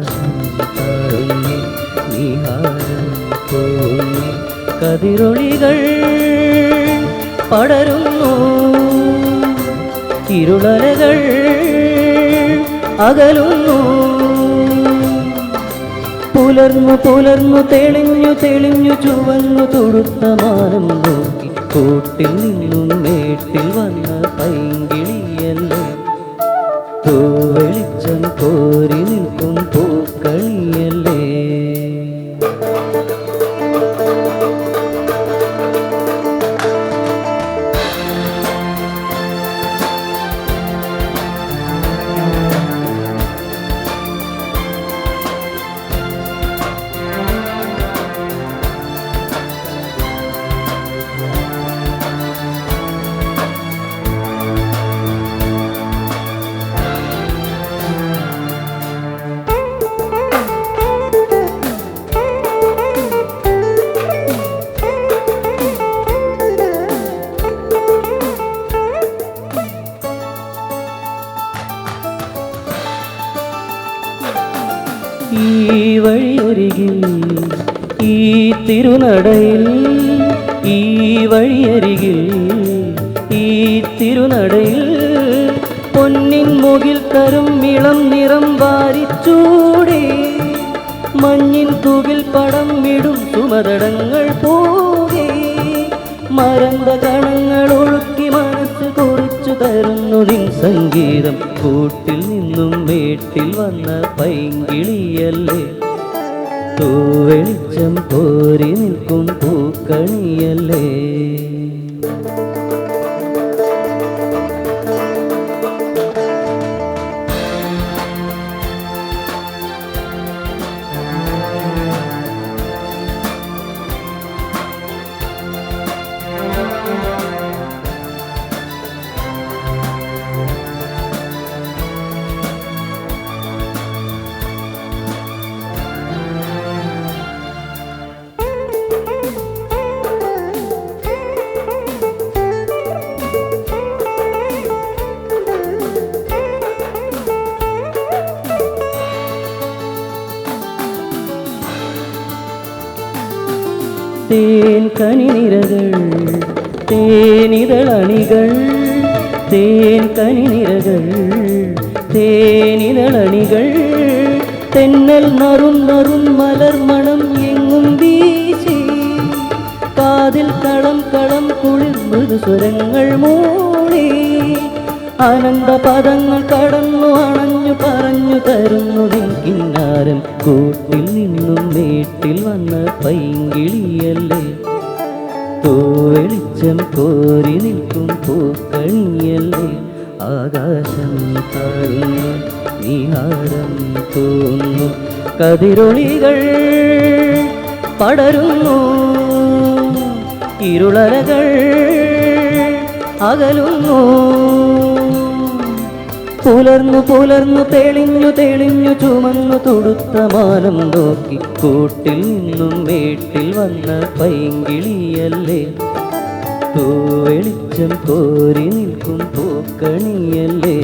ആകാശം താഴുന്നു നീഹാരം തോന്നി കതിരൊളികൾ പടരുന്നു ഇരുളലകൾ അകലുന്നു പുലർന്നു പുലർന്നു തെളിഞ്ഞു തെളിഞ്ഞു ചുവന്നു തൊടുത്ത മാനം നോക്കി കൂട്ടിൽ നിന്നും മേട്ടിൽ വന്ന പൈങ്കിളിയല്ലേ വെളിച്ചം കോരി നിൽക്കും പൂക്കളിയല്ലേ ഈ വഴിയരികിൽ ഈ തിരുനടയിൽ ഈ വഴിയരികിൽ ഈ തിരുനടയിൽ പൊന്നിൻ മുകിൽ തരും ഇളം നിറം വാരിച്ചൂടി മഞ്ഞിൻ തൂകിൽ പടം വിടും സുമതടങ്ങൾ പോകെ മരന്ത കണങ്ങൾ ഒഴുക്കി മനസ്സ് കുറിച്ചു തരുന്നു നിൻ സംഗീതം കൂട്ടിൽ നിന്നും വീട്ടിൽ വന്ന പൈങ്കിളിയല്ലേ വെളിച്ചം കോരി നിൽക്കും പൂക്കണിയല്ലേ തേൻ കനിനിരകൾ തേനിതളണികൾ തേൻ കനിനിരകൾ തേനിതളണികൾ തെന്നൽ നറും നറും മലർമണം എങ്ങും വീശി കാതിൽ കളം കളം കുളിർ മൃദുസ്വരങ്ങൾ മൂളി ആനന്ദ പദങ്ങൾ കടന്നു അണഞ്ഞു പറഞ്ഞു തരുന്നു കിന്നാരം കൂട്ടിൽ നിന്നും വീട്ടിൽ വന്ന പൈങ്കിളിയല്ലേ വെളിച്ചം കോരി നിൽക്കും പൂക്കണിയല്ലേ ആകാശം താഴുന്നു നീഹാരം തോന്നുന്നു കതിരൊളികൾ പടരുന്നു ഇരുളലകൾ അകലുന്നു പുലർന്നു പുലർന്നു തെളിഞ്ഞു തെളിഞ്ഞു ചുമന്നു തൊടുത്ത മാനം നോക്കി കൂട്ടിൽ നിന്നും വീട്ടിൽ വന്ന പൈങ്കിളിയല്ലേ വെളിച്ചം കോരി നിൽക്കും പൂക്കണിയല്ലേ